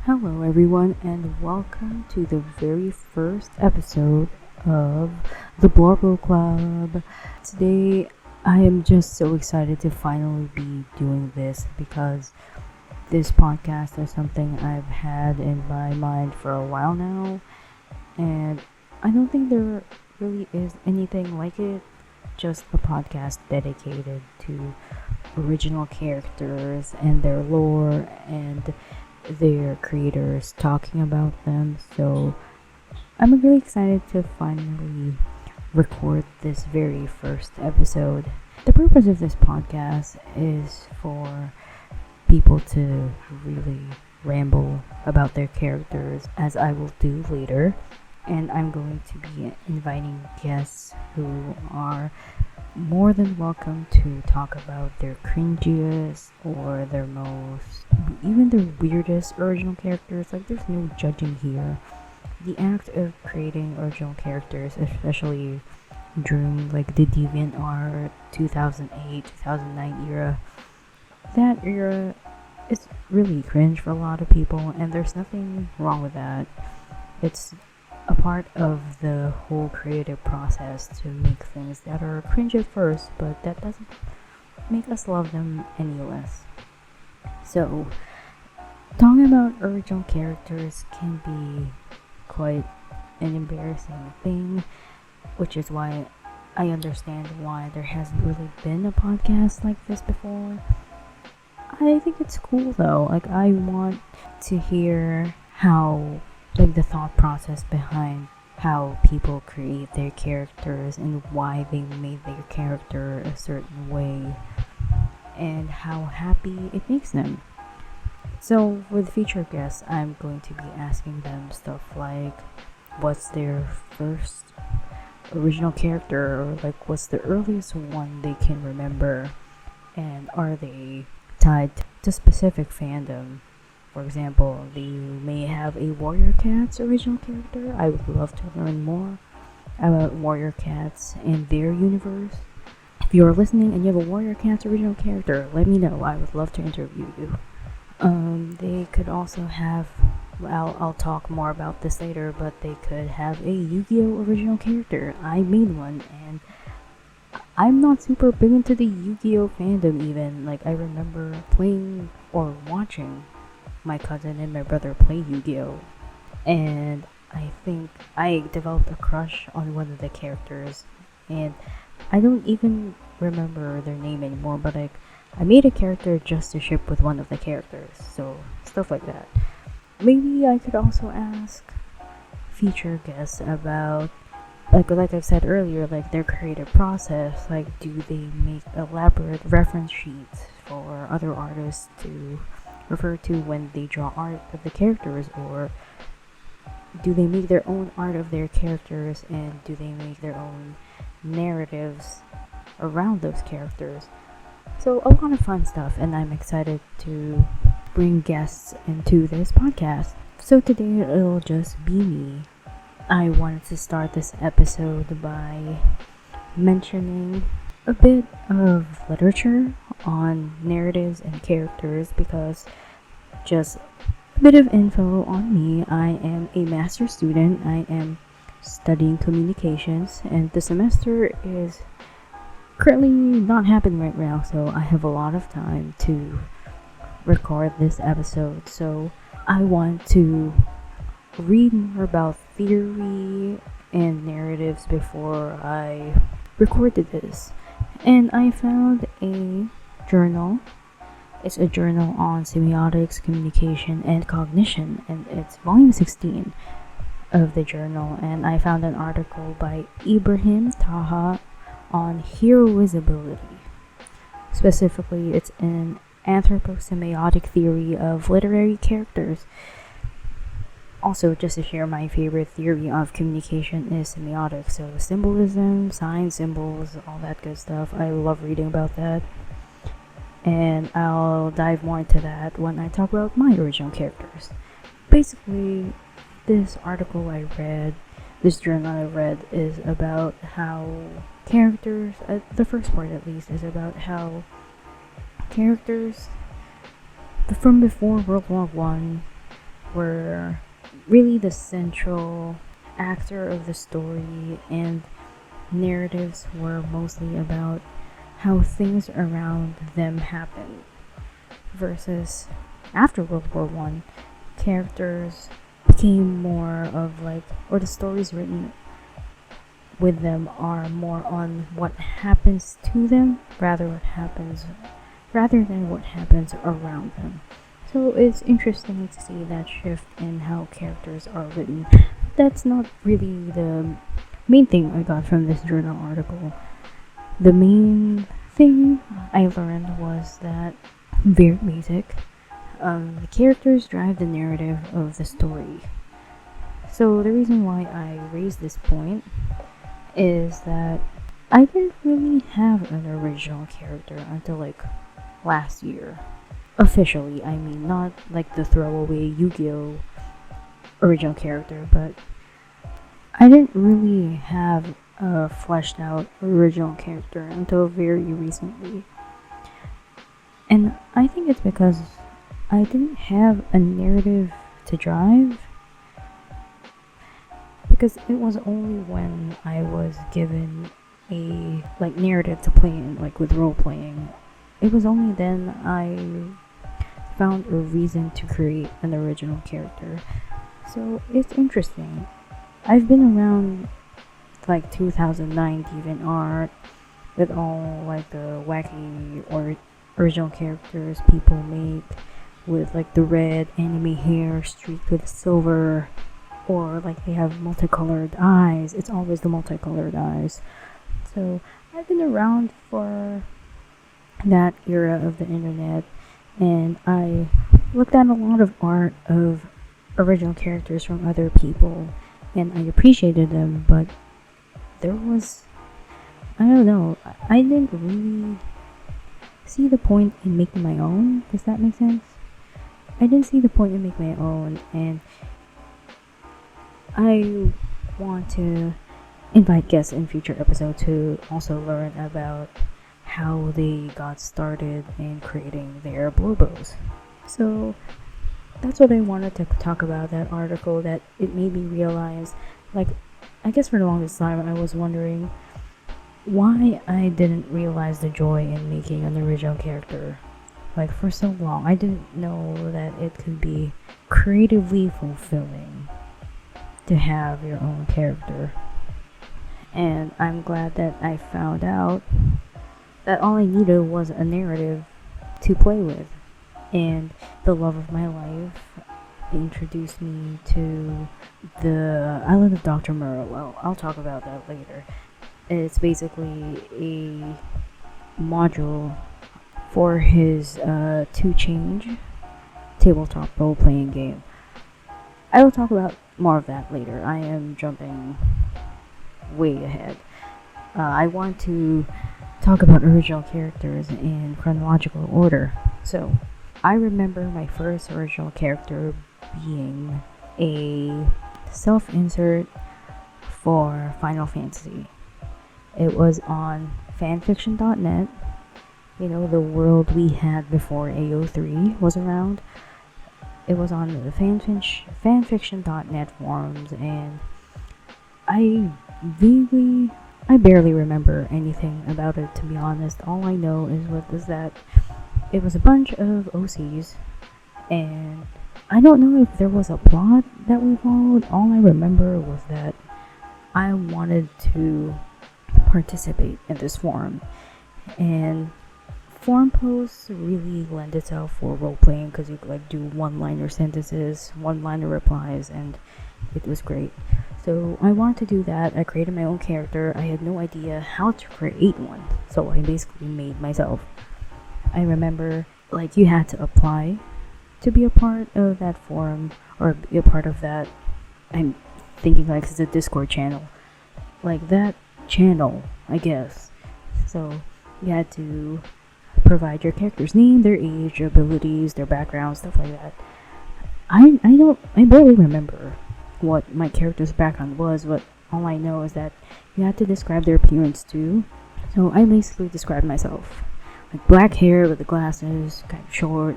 Hello, everyone, and welcome to the very first episode of the Blorbo Club. Today, I am just so excited to finally be doing this because this podcast is something I've had in my mind for a while now, and I don't think there really is anything like it. Just a podcast dedicated to original characters and their lore and their creators talking about them. So I'm really excited to finally record this very first episode. The purpose of this podcast is for people to really ramble about their characters, as I will do later. And I'm going to be inviting guests who are more than welcome to talk about their cringiest or their most, even their weirdest original characters. Like, there's no judging here. The act of creating original characters, especially during like the DeviantArt 2008 2009 era, that era is really cringe for a lot of people, and there's nothing wrong with that. It's a part of the whole creative process to make things that are cringe at first, but that doesn't make us love them any less. So, talking about original characters can be quite an embarrassing thing, which is why I understand why there hasn't really been a podcast like this before. I think it's cool though. Like, I want to hear how, like, the thought process behind how people create their characters and why they made their character a certain way and how happy it makes them. So with future guests, I'm going to be asking them stuff like, what's their first original character, or like what's the earliest one they can remember, and are they tied to specific fandom? For example, you may have a Warrior Cats original character. I would love to learn more about Warrior Cats and their universe. If you're listening and you have a Warrior Cats original character, let me know. I would love to interview you. They could also have, well, I'll talk more about this later, but they could have a Yu-Gi-Oh! Original character. I made one, and I'm not super big into the Yu-Gi-Oh! Fandom even. Like, I remember playing or watching my cousin and my brother play Yu-Gi-Oh! And I think I developed a crush on one of the characters, and I don't even remember their name anymore, but I made a character just to ship with one of the characters, so stuff like that. Maybe I could also ask future guests about, like I've said earlier, like their creative process. Like, do they make elaborate reference sheets for other artists to refer to when they draw art of the characters, or do they make their own art of their characters, and do they make their own narratives around those characters? So a lot of fun stuff, and I'm excited to bring guests into this podcast. So today it'll just be me. I wanted to start this episode by mentioning a bit of literature on narratives and characters, because just a bit of info on me. I am a master's student. I am studying communications, and the semester is currently not happening right now, so I have a lot of time to record this episode. So I want to read more about theory and narratives before I recorded this. And I found a journal. It's a journal on semiotics, communication, and cognition, and it's volume 16 of the journal. And I found an article by Ibrahim Taha on heroisability. Specifically, it's an anthroposemiotic theory of literary characters. Also, just to share, my favorite theory of communication is semiotics, so symbolism, signs, symbols, all that good stuff. I love reading about that, and I'll dive more into that when I talk about my original characters. Basically, this journal I read is about how characters, the first part at least, is about how characters from before World War One were really the central actor of the story, and narratives were mostly about how things around them happened. Versus after World War One, characters became more of like, or the stories written with them are more on what happens to them rather than what happens around them. So it's interesting to see that shift in how characters are written. That's not really the main thing I got from this journal article. The main thing I learned was that, very basic, the characters drive the narrative of the story. So the reason why I raised this point is that I didn't really have an original character until like last year. Officially, I mean, not like the throwaway Yu-Gi-Oh! Original character, but I didn't really have a fleshed out original character until very recently. And I think it's because I didn't have a narrative to drive. Because it was only when I was given a like narrative to play in, like with role playing, it was only then I found a reason to create an original character. So it's interesting. I've been around like 2009 DeviantArt with all like the wacky or original characters people make with like the red anime hair streaked with silver, or like they have multicolored eyes. It's always the multicolored eyes. So I've been around for that era of the internet, and I looked at a lot of art of original characters from other people, and I appreciated them, but there was, I don't know, I didn't really see the point in making my own. Does that make sense? I didn't see the point in making my own, and I want to invite guests in future episodes to also learn about how they got started in creating their Blorbos. So that's what I wanted to talk about, that article, that it made me realize, like, I guess for the longest time I was wondering why I didn't realize the joy in making an original character. Like, for so long I didn't know that it could be creatively fulfilling to have your own character. And I'm glad that I found out that all I needed was a narrative to play with. And the love of my life introduced me to the Island of Dr. Murrow. Well, I'll talk about that later. It's basically a module for his To Change tabletop role-playing game. I will talk about more of that later. I am jumping way ahead. I want to talk about original characters in chronological order. So, I remember my first original character being a self-insert for Final Fantasy. It was on fanfiction.net, you know, the world we had before AO3 was around. It was on the fanfiction.net forums, and I barely remember anything about it, to be honest. All I know is that it was a bunch of OCs, and I don't know if there was a plot that we followed. All I remember was that I wanted to participate in this forum, and forum posts really lend itself for role playing because you could like do one-liner sentences, one-liner replies, and it was great. So I wanted to do that. I created my own character. I had no idea how to create one, so I basically made myself. I remember like you had to apply to be a part of that forum, or be a part of that, I'm thinking like it's a Discord channel, like that channel, I guess. So you had to provide your character's name, their age, their abilities, their background, stuff like that. I barely remember what my character's background was, but all I know is that you had to describe their appearance too. So I basically described myself. Like black hair with the glasses, kind of short.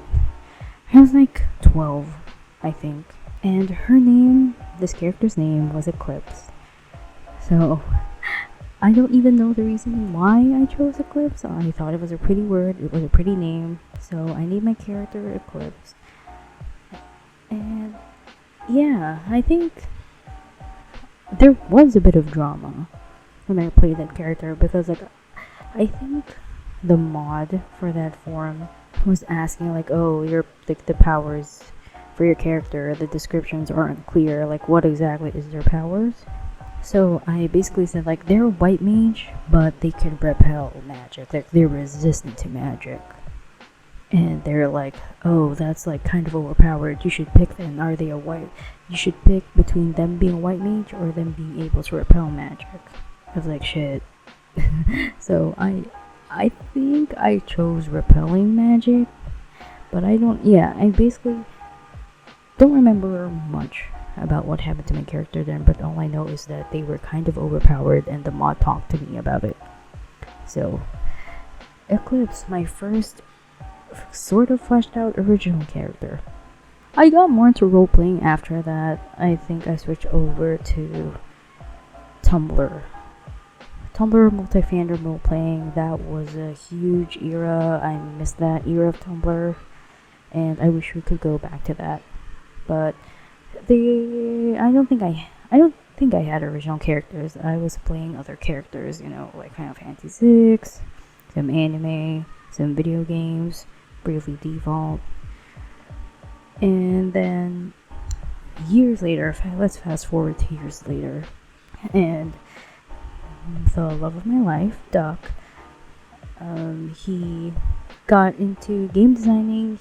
I was like 12. I think. And her name, this character's name, was Eclipse. So I don't even know the reason why I chose Eclipse. I thought it was a pretty word, it was a pretty name, so I named my character Eclipse. And yeah, I think there was a bit of drama when I played that character because, like, I think the mod for that forum was asking, like, oh, your like the powers for your character, the descriptions aren't clear, like what exactly is their powers. So I basically said, like, they're white mage, but they can repel magic, like they're resistant to magic. And they're like, oh, that's like kind of overpowered, you should pick them. Are they a white, you should pick between them being a white mage or them being able to repel magic. I was like, shit. So I think I chose repelling magic, but I basically don't remember much about what happened to my character then, but all I know is that they were kind of overpowered and the mod talked to me about it. So Eclipse, my first sort of fleshed out original character. I got more into role playing after that. I think I switched over to Tumblr. Tumblr multi-fandom role playing, that was a huge era. I missed that era of Tumblr, and I wish we could go back to that. But I don't think I had original characters. I was playing other characters, like Final Fantasy 6, some anime, some video games, Bravely Default. And then years later, let's fast forward to years later, and the love of my life, Duck, he got into game designing.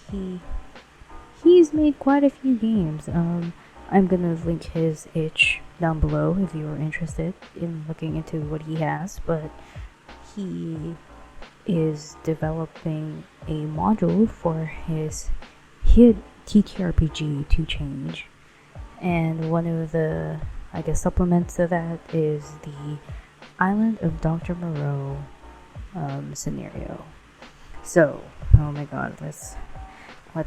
He's made quite a few games. I'm gonna link his itch down below if you are interested in looking into what he has, but he is developing a module for his TTRPG to change, and one of the, I guess, supplements to that is the Island of Dr. Moreau scenario. So, oh my god, let's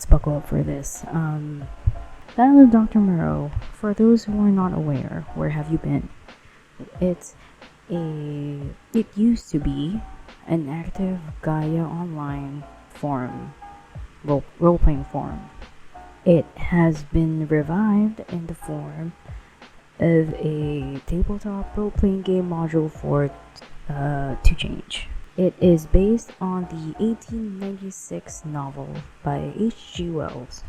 buckle up for this. The Island of Dr. Moreau, for those who are not aware, where have you been? It used to be an active Gaia Online forum, role-playing forum. It has been revived in the form of a tabletop role-playing game module for To Change. It is based on the 1896 novel by H.G. Wells.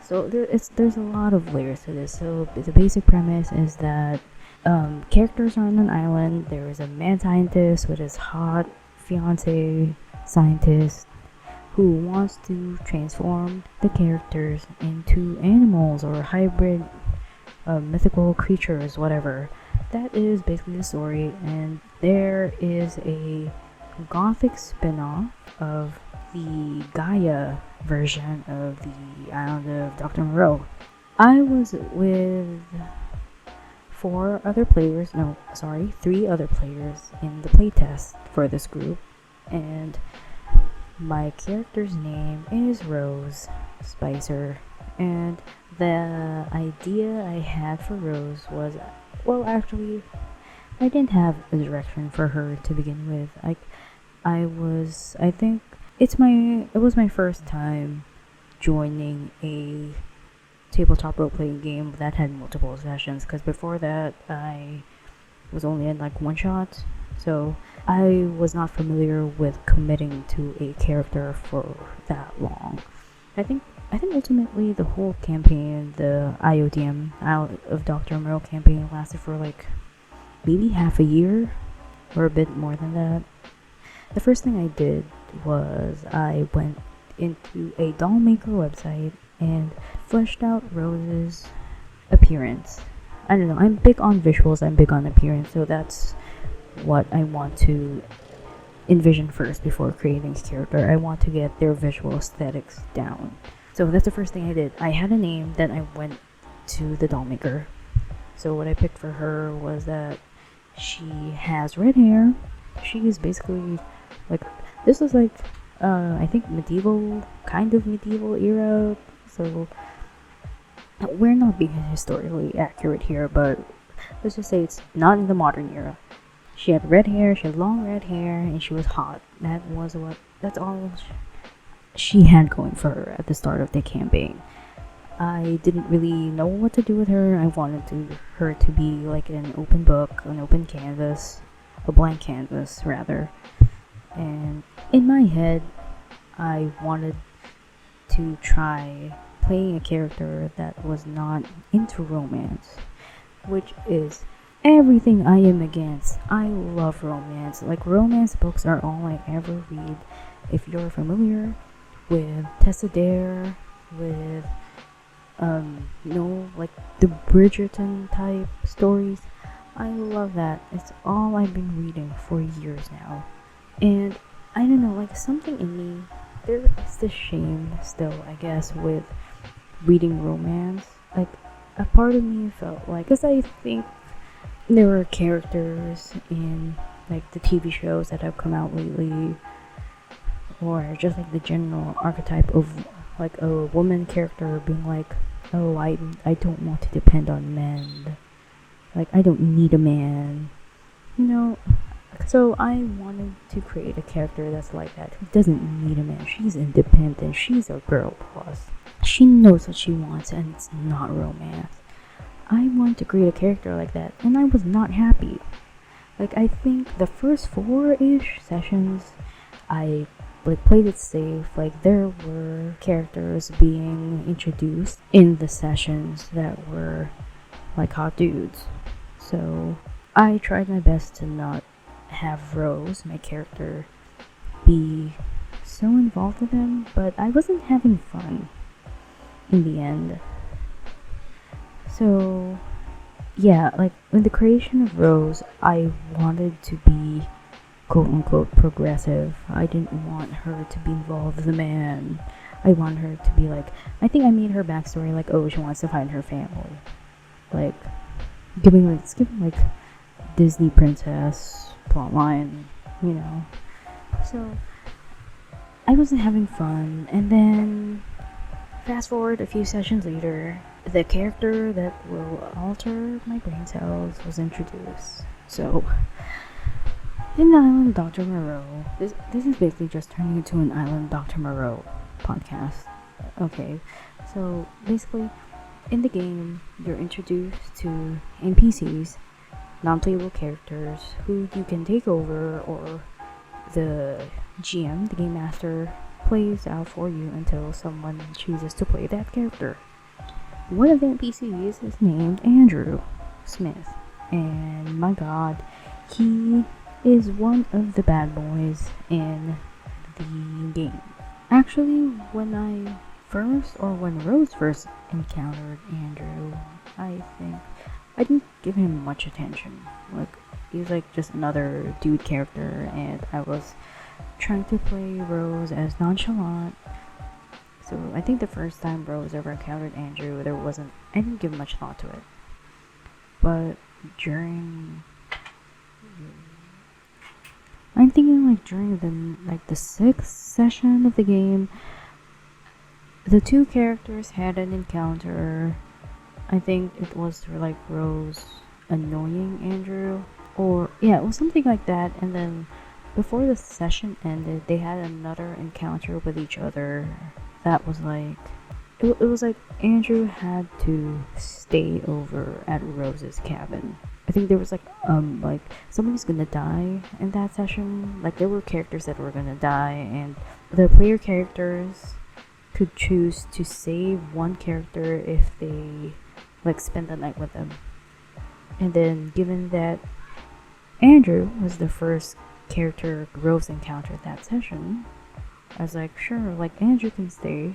So there's a lot of layers to this. So the basic premise is that characters are on an island. There is a mad scientist with his hot fiance scientist who wants to transform the characters into animals or hybrid mythical creatures, whatever. That is basically the story, and there is a gothic spin-off of the Gaia version of the Island of Dr. Moreau. I was with 3 other players in the playtest for this group, and my character's name is Rose Spicer, and the idea I had for Rose was, well, actually, I didn't have a direction for her to begin with. It was my first time joining a tabletop role-playing game that had multiple sessions, because before that I was only in like one shot, so I was not familiar with committing to a character for that long. I think ultimately the whole campaign, the IODM, Out of Dr. Moreau campaign, lasted for like maybe half a year or a bit more than that. The first thing I did was I went into a doll maker website and fleshed out Rose's appearance. I don't know, I'm big on visuals, I'm big on appearance, so that's what I want to envision first before creating a character. I want to get their visual aesthetics down. So that's the first thing I did. I had a name, then I went to the doll maker. So what I picked for her was that she has red hair. She is basically like, this was like I think medieval era. So We're not being historically accurate here, but let's just say it's not in the modern era. She had red hair, she had long red hair, and she was hot. That's all she had going for her at the start of the campaign. I didn't really know what to do with her. I wanted her to be like an open book, an open canvas, a blank canvas rather. And in my head, I wanted to try playing a character that was not into romance, which is everything I am against. I love romance. Like, romance books are all I ever read. If you're familiar with Tessa Dare, with like the Bridgerton type stories, I love that. It's all I've been reading for years now. And I don't know, like, something in me, there is this shame still, I guess, with reading romance. Like, a part of me felt like, because I think there were characters in like the TV shows that have come out lately, or just like the general archetype of like a woman character being like, oh, I don't want to depend on men, like I don't need a man, you know. So I wanted to create a character that's like that, who doesn't need a man. She's independent, she's a girl boss, she knows what she wants, and it's not romance. I wanted to create a character like that, and I was not happy. Like, I think the first 4-ish sessions, I like played it safe. Like, there were characters being introduced in the sessions that were like hot dudes. So I tried my best to not have Rose, my character, be so involved with them, but I wasn't having fun in the end. So yeah, like in the creation of Rose, I wanted to be quote unquote progressive. I didn't want her to be involved with a man. I want her to be like, I think I made her backstory like, oh, she wants to find her family. Like, it's giving like Disney princess plotline, you know. So I wasn't having fun, and then fast forward a few sessions later, the character that will alter my brain cells was introduced. So, in Island Dr. Moreau, this is basically just turning into an Island Dr. Moreau podcast. Okay, so basically, in the game, you're introduced to NPCs, non-playable characters, who you can take over, or the GM, the game master, plays out for you until someone chooses to play that character. One of the NPCs is named Andrew Smith, and my god, he is one of the bad boys in the game. Actually, when Rose first encountered Andrew, I think I didn't give him much attention. Like, he was like just another dude character, and I was trying to play Rose as nonchalant. So I think the first time Rose ever encountered Andrew, I didn't give much thought to it. But I'm thinking like during the 6th session of the game, the two characters had an encounter. I think it was like Rose annoying Andrew, or yeah, it was something like that. And then before the session ended, they had another encounter with each other. That was like, it was like Andrew had to stay over at Rose's cabin. I think there was like somebody's gonna die in that session. Like, there were characters that were gonna die, and the player characters could choose to save one character if they like spend the night with them. And then, given that Andrew was the first character Rose encountered that session, I was like, sure, like Andrew can stay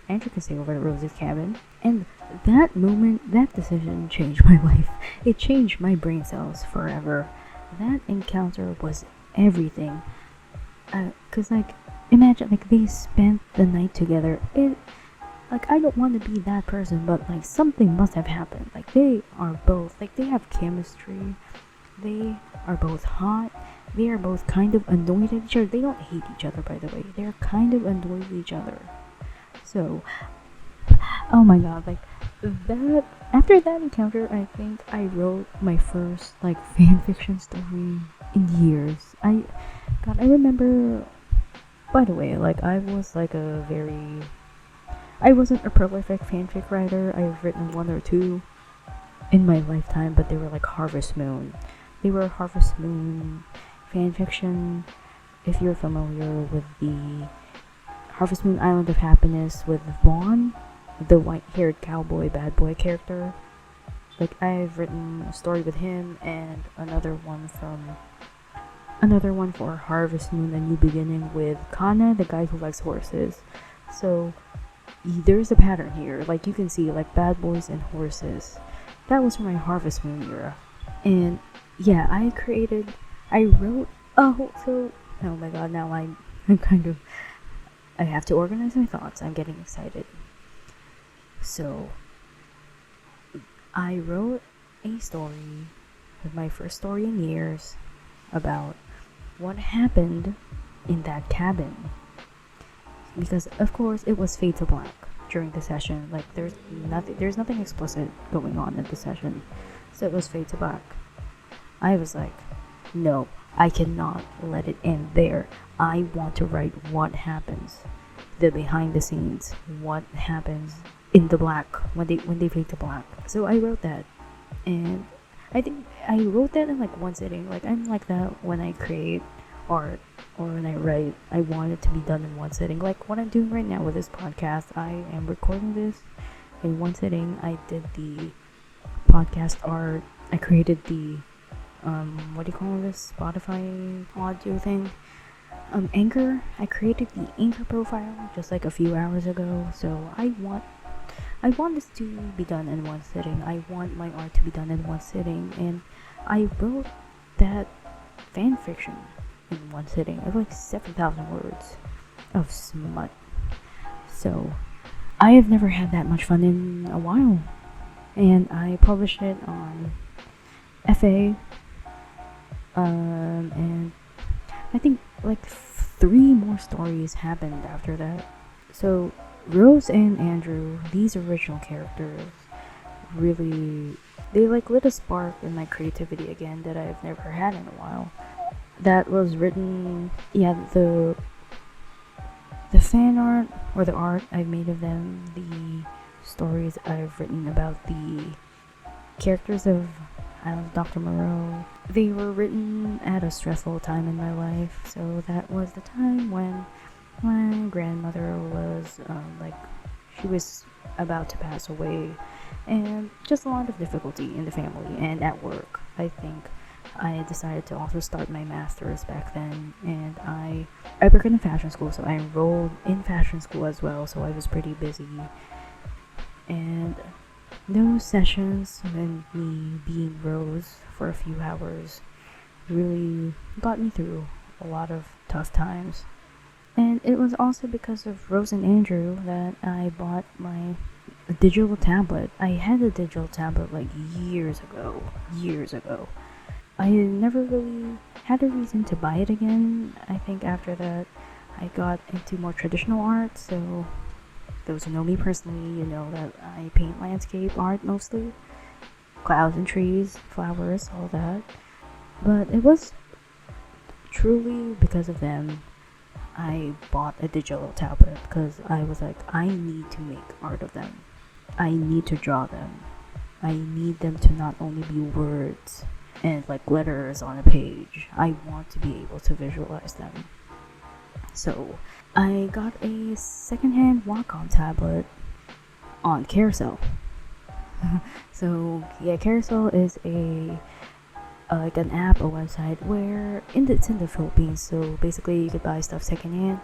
over at Rose's cabin. And that moment, that decision changed my life. It changed my brain cells forever. That encounter was everything. Cause like, imagine like they spent the night together. Like, I don't want to be that person, but like something must have happened. Like, they are both, like, they have chemistry. They are both hot. They are both kind of annoyed at each other. They don't hate each other, by the way. They're kind of annoyed at each other. So, oh my god, like, that after that encounter, I think I wrote my first like fan fiction story in years. I remember. By the way, like I wasn't a prolific fanfic writer. I've written one or two in my lifetime, but they were like Harvest Moon. They were Harvest Moon fanfiction. If you're familiar with the Harvest Moon Island of Happiness with Vaughn, the white-haired cowboy bad boy character. Like I've written a story with him and another one for Harvest Moon: A New Beginning with Kana, the guy who likes horses. So there's a pattern here. Like you can see, like bad boys and horses. That was from my Harvest Moon era. And yeah, I wrote oh my god, now I'm kind of, I have to organize my thoughts. I'm getting excited. So I wrote a story with my first story in years about what happened in that cabin. Because of course it was fade to black during the session. Like there's nothing explicit going on in the session. So it was fade to black. I was like, no, I cannot let it end there. I want to write what happens, the behind the scenes, what happens in the black when they fade to black. So I wrote that, and I think I wrote that in like one sitting. Like I'm like that when I create art or when I write. I want it to be done in one sitting. Like what I'm doing right now with this podcast. I am recording this in one sitting. I did the podcast art. I created the what do you call this, Spotify audio thing, Anchor. I created the Anchor profile just like a few hours ago. So I want this to be done in one sitting. I want my art to be done in one sitting, and I wrote that fan fiction in one sitting. It's like 7,000 words of smut. So I have never had that much fun in a while, and I published it on FA. And I think like 3 more stories happened after that. So Rose and Andrew, these original characters, really, they like lit a spark in my creativity again that I've never had in a while. That was written, the fan art or the art I've made of them, the stories I've written about the characters of Dr. Moreau. They were written at a stressful time in my life, so that was the time when my grandmother was she was about to pass away, and just a lot of difficulty in the family and at work. I think I decided to also start my master's back then, and I work in a fashion school, so I enrolled in fashion school as well, so I was pretty busy. And those sessions and me being Rose for a few hours really got me through a lot of tough times. And it was also because of Rose and Andrew that I bought my digital tablet. I had a digital tablet like years ago. I never really had a reason to buy it again. I think after that I got into more traditional art, so those who know me personally, you know that I paint landscape art mostly. Clouds and trees, flowers, all that. But it was truly because of them I bought a digital tablet, because I was like, I need to make art of them. I need to draw them. I need them to not only be words and like letters on a page. I want to be able to visualize them. So I got a secondhand Wacom tablet on Carousel. So yeah, Carousel is a like an app, a website where it's in the Philippines. So basically, you could buy stuff secondhand,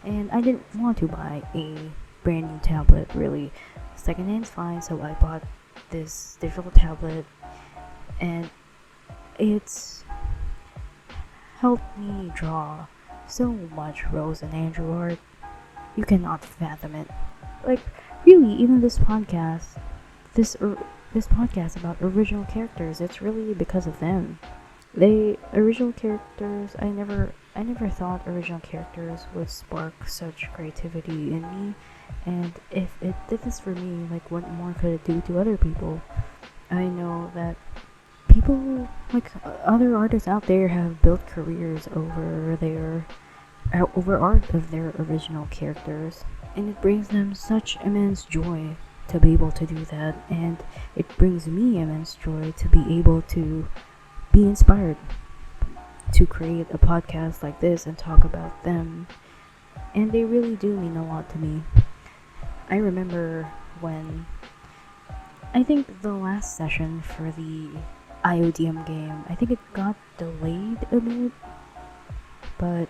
and I didn't want to buy a brand new tablet. Really, secondhand's fine. So I bought this digital tablet, and it's helped me draw so much Rose and Andrew art. You cannot fathom it. Like, really, even this podcast, this podcast about original characters, it's really because of them. Original characters, I I never thought original characters would spark such creativity in me, and if it did this for me, like what more could it do to other people? I know that people, like other artists out there, have built careers over art of their original characters, and it brings them such immense joy to be able to do that, and it brings me immense joy to be able to be inspired to create a podcast like this and talk about them, and they really do mean a lot to me. I remember when I think the last session for the IODM game, I think it got delayed a bit, but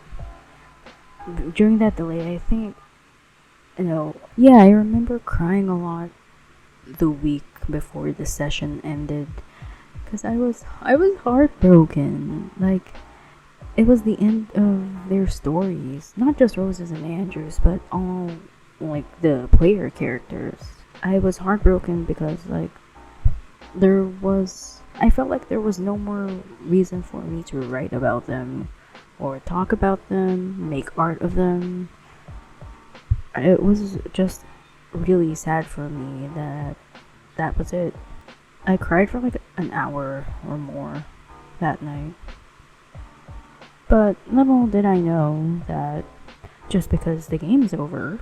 during that delay, I think, yeah, I remember crying a lot the week before the session ended, because I was heartbroken. Like, it was the end of their stories, not just Rose's and Andrew's, but all, like, the player characters. I was heartbroken because, like, I felt like there was no more reason for me to write about them or talk about them, make art of them. It was just really sad for me that was it. I cried for like an hour or more that night. But little did I know that just because the game's over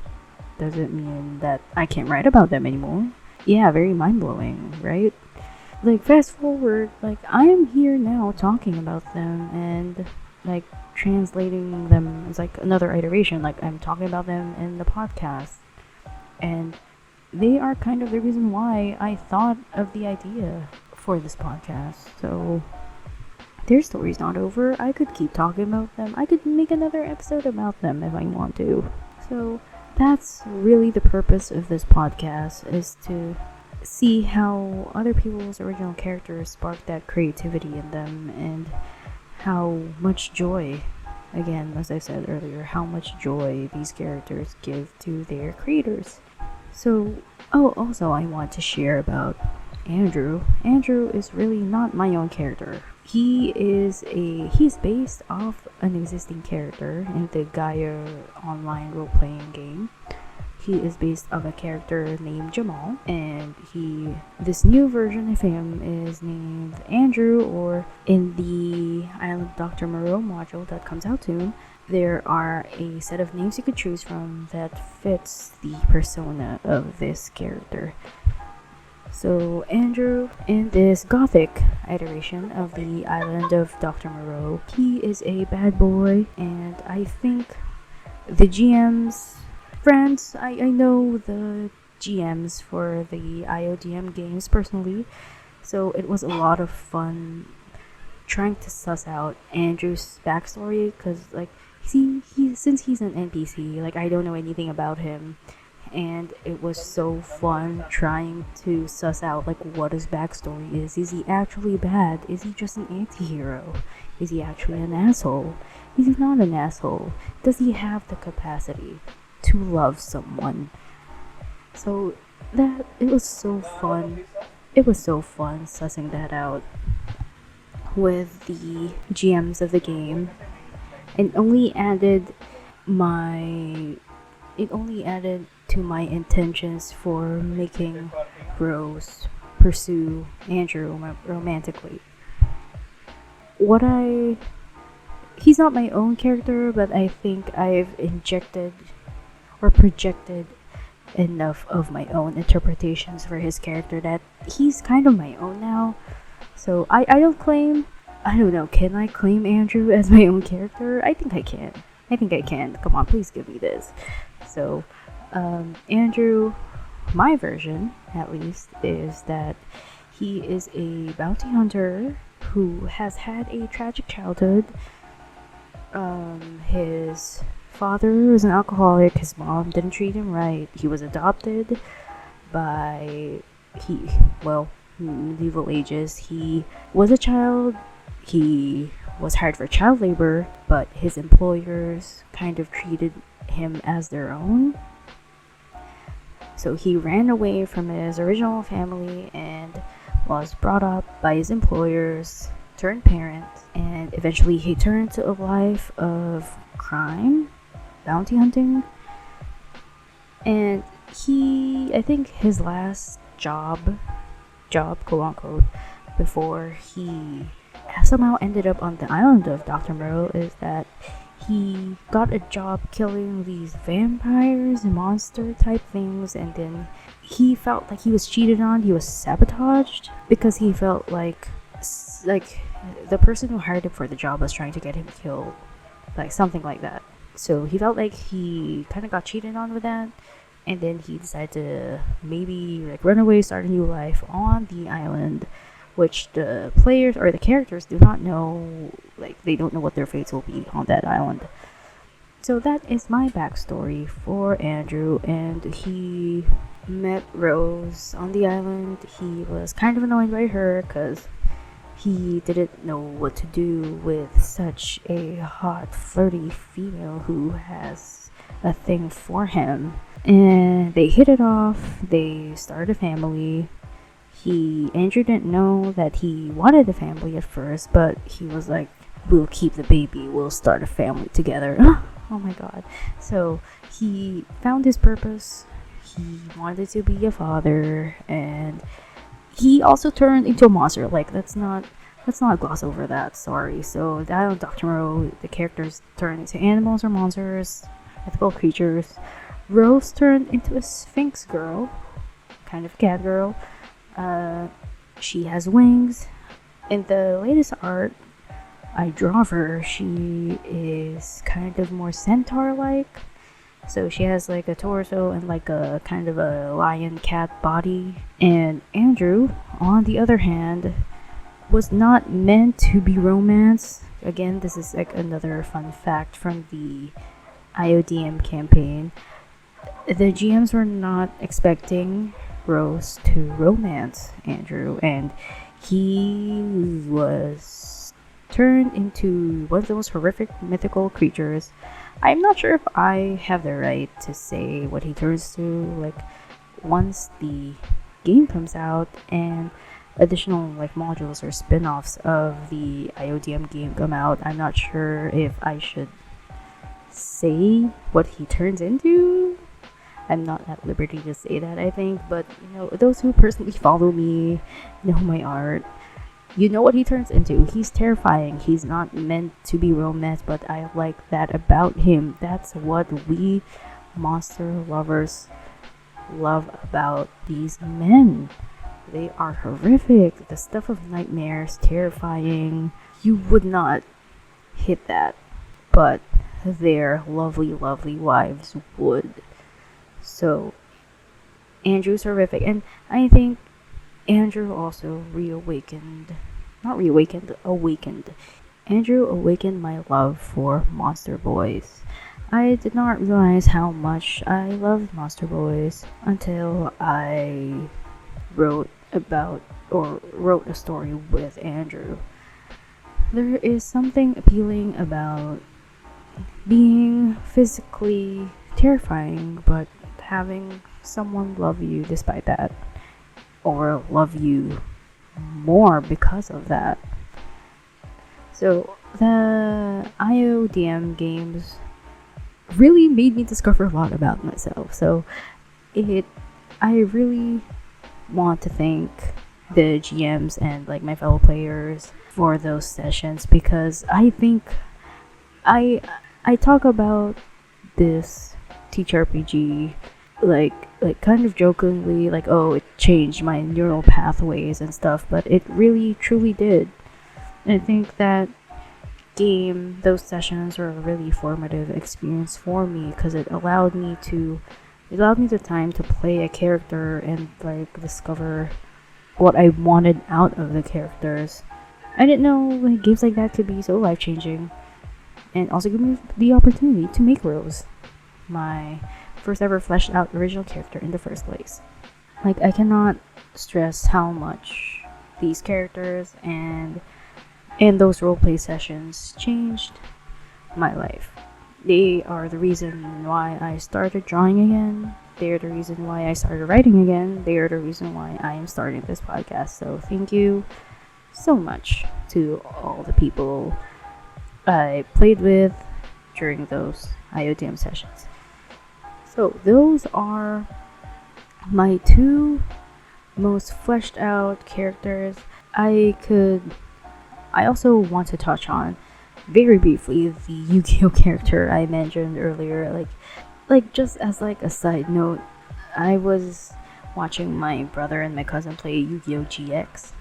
doesn't mean that I can't write about them anymore. Yeah, very mind-blowing, right? Like, fast forward, like, I am here now talking about them and, like, translating them as, like, another iteration. Like, I'm talking about them in the podcast. And they are kind of the reason why I thought of the idea for this podcast. So, their story's not over. I could keep talking about them. I could make another episode about them if I want to. So, that's really the purpose of this podcast, is to see how other people's original characters spark that creativity in them, and how much joy, again, as I said earlier, how much joy these characters give to their creators. So, also I want to share about Andrew. Andrew is really not my own character. He's based off an existing character in the Gaia online role-playing game. He is based on a character named Jamal, and this new version of him is named Andrew, or in the Island Dr. Moreau module that comes out soon, there are a set of names you could choose from that fits the persona of this character. So Andrew, in this gothic iteration of the Island of Dr. Moreau, he is a bad boy, and I think the GM's friends, I know the GMs for the IODM games personally, so it was a lot of fun trying to suss out Andrew's backstory, because, like, since he's an NPC, like, I don't know anything about him, and it was so fun trying to suss out, like, what his backstory is. Is he actually bad? Is he just an anti-hero? Is he actually an asshole? Is he not an asshole? Does he have the capacity to love someone? So it was so fun. It was so fun sussing that out with the GMs of the game, and only added to my intentions for making Rose pursue Andrew romantically. He's not my own character, but I think I've injected or projected enough of my own interpretations for his character that he's kind of my own now. So I don't know, can I claim Andrew as my own character? I think I can. Come on, please give me this. So, Andrew, my version, at least, is that he is a bounty hunter who has had a tragic childhood. His father was an alcoholic, his mom didn't treat him right, he was adopted by, medieval ages, he was a child, he was hired for child labor, but his employers kind of treated him as their own. So he ran away from his original family and was brought up by his employers turned parent, and eventually he turned to a life of crime, bounty hunting, and I think his last job, quote unquote, before he somehow ended up on the island of Dr. Moreau is that he got a job killing these vampires and monster type things, and then he felt like he was cheated on, he was sabotaged because he felt like the person who hired him for the job was trying to get him killed, like something like that. So he felt like he kind of got cheated on with that, and then he decided to maybe like run away, start a new life on the island, which the players or the characters do not know. Like, they don't know what their fates will be on that island. So that is my backstory for Andrew, and he met Rose on the island. He was kind of annoyed by her because he didn't know what to do with such a hot, flirty female who has a thing for him. And they hit it off, they started a family. Andrew didn't know that he wanted a family at first, but he was like, we'll keep the baby, we'll start a family together. Oh my god. So he found his purpose, he wanted to be a father, and he also turned into a monster. Like, let's not gloss over that, sorry. So the island Dr. Moreau, the characters turn into animals or monsters, mythical creatures. Rose turned into a Sphinx girl, kind of cat girl. She has wings. In the latest art I draw of her, she is kind of more centaur-like. So she has like a torso and like a kind of a lion cat body. And Andrew, on the other hand, was not meant to be romance. Again, this is like another fun fact from the IODM campaign. The GMs were not expecting Rose to romance Andrew, and he was turned into one of the most horrific mythical creatures. I'm not sure if I have the right to say what he turns to. Like, once the game comes out and additional like modules or spin-offs of the IODM game come out, I'm not sure if I should say what he turns into. I'm not at liberty to say that, I think, but those who personally follow me, know my art, you know what he turns into. He's terrifying. He's not meant to be romance, but I like that about him. That's what we monster lovers love about these men. They are horrific. The stuff of nightmares, terrifying. You would not hit that, but their lovely, lovely wives would. So Andrew's horrific, and I think Andrew also awakened. Andrew awakened my love for Monster Boys. I did not realize how much I loved Monster Boys until I wrote a story with Andrew. There is something appealing about being physically terrifying, but having someone love you despite that, or love you more because of that. So the IODM games really made me discover a lot about myself. So I really want to thank the GMs and like my fellow players for those sessions, because I think I talk about this TTRPG like kind of jokingly, like, oh, it changed my neural pathways and stuff, but it really truly did. And I think that those sessions were a really formative experience for me, because it allowed me the time to play a character and like discover what I wanted out of the characters. I didn't know like games like that could be so life-changing, and also give me the opportunity to make Rose my first ever fleshed out original character in the first place. Like, I cannot stress how much these characters and those roleplay sessions changed my life. They are the reason why I started drawing again. They are the reason why I started writing again. They are the reason why I am starting this podcast. So thank you so much to all the people I played with during those IODM sessions. So those are my two most fleshed out characters. I also want to touch on very briefly the Yu-Gi-Oh character I mentioned earlier. Like just as like a side note, I was watching my brother and my cousin play Yu-Gi-Oh GX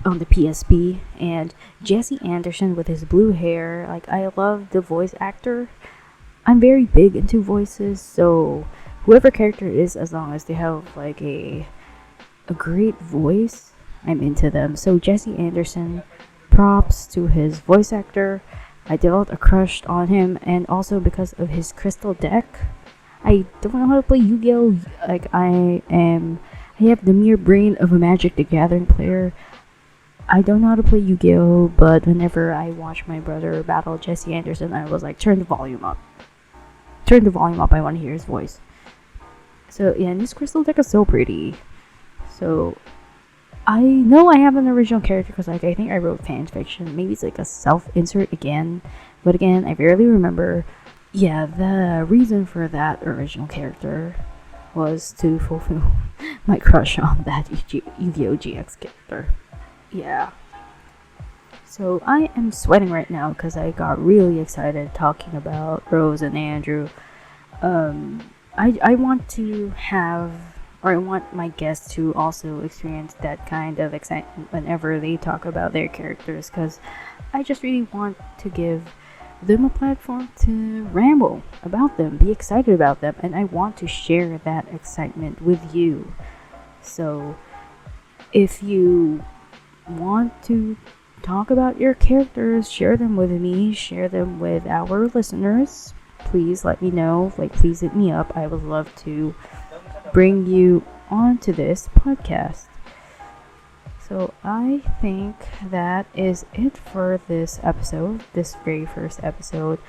on the PSP, and Jesse Anderson with his blue hair, like I love the voice actor. I'm very big into voices, so whoever character it is, as long as they have like a great voice, I'm into them. So Jesse Anderson, props to his voice actor. I developed a crush on him, and also because of his crystal deck. I don't know how to play Yu-Gi-Oh! I have the mere brain of a Magic the Gathering player. I don't know how to play Yu-Gi-Oh! But whenever I watch my brother battle Jesse Anderson, I was like, turn the volume up. Turn the volume up, I want to hear his voice. So yeah, and this crystal deck is so pretty. So I know I have an original character because I think I wrote fan fiction. Maybe it's like a self-insert again. But again, I barely remember. Yeah, the reason for that original character was to fulfill my crush on that Yu-Gi-Oh! GX character. Yeah. So I am sweating right now because I got really excited talking about Rose and Andrew. I want to have, or I want my guests to also experience that kind of excitement whenever they talk about their characters, because I just really want to give them a platform to ramble about them, be excited about them, and I want to share that excitement with you. So if you want to talk about your characters, share them with me, share them with our listeners, please let me know. Like, please hit me up. I would love to bring you onto this podcast. So I think that is it for this episode, this very first episode.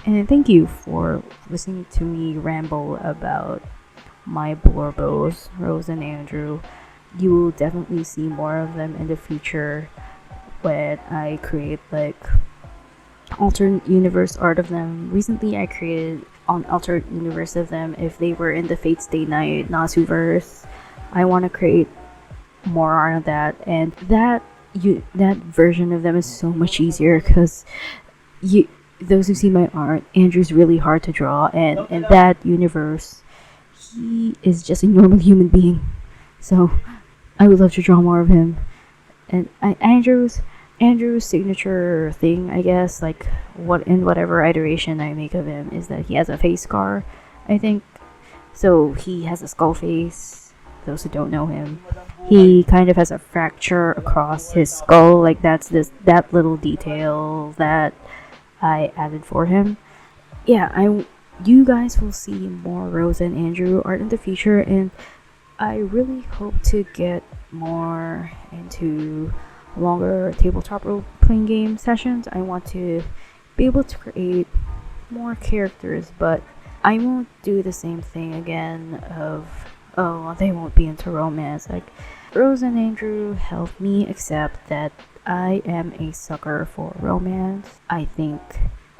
And thank you for listening to me ramble about my Blorbos, Rose and Andrew. You will definitely see more of them in the future when I create like alternate universe art of them. Recently I created an alternate universe of them if they were in the Fate Stay Night Nasuverse. I want to create more art of that, and that version of them is so much easier because those who see my art, Andrew's really hard to draw, and in that universe he is just a normal human being. So I would love to draw more of him. And Andrew's signature thing, I guess, like whatever iteration I make of him, is that he has a face scar, I think. So he has a skull face. Those who don't know him, he kind of has a fracture across his skull. Like that little detail that I added for him. Yeah, you guys will see more Rose and Andrew art in the future, and I really hope to get more into longer tabletop role-playing game sessions. I want to be able to create more characters, but I won't do the same thing again of, oh, they won't be into romance. Like, Rose and Andrew helped me accept that I am a sucker for romance. I think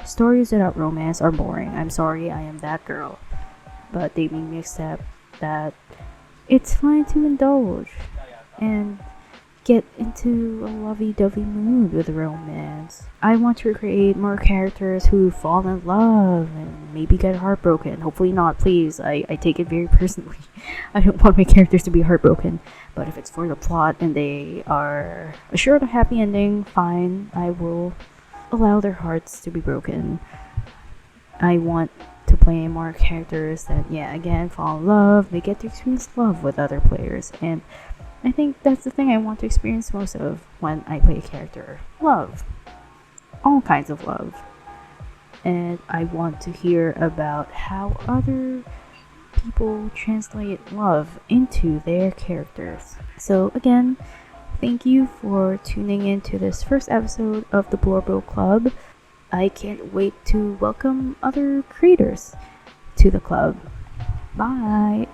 stories without romance are boring. I'm sorry, I am that girl. But they made me accept that it's fine to indulge and get into a lovey-dovey mood with romance. I want to create more characters who fall in love and maybe get heartbroken. Hopefully not, please. I take it very personally. I don't want my characters to be heartbroken. But if it's for the plot and they are assured a happy ending, fine. I will allow their hearts to be broken. I want to play more characters that, yeah, again, fall in love. They get to experience love with other players, and I think that's the thing I want to experience most of when I play a character. Love. All kinds of love. And I want to hear about how other people translate love into their characters. So again, thank you for tuning in to this first episode of the Blorbo Club. I can't wait to welcome other creators to the club. Bye!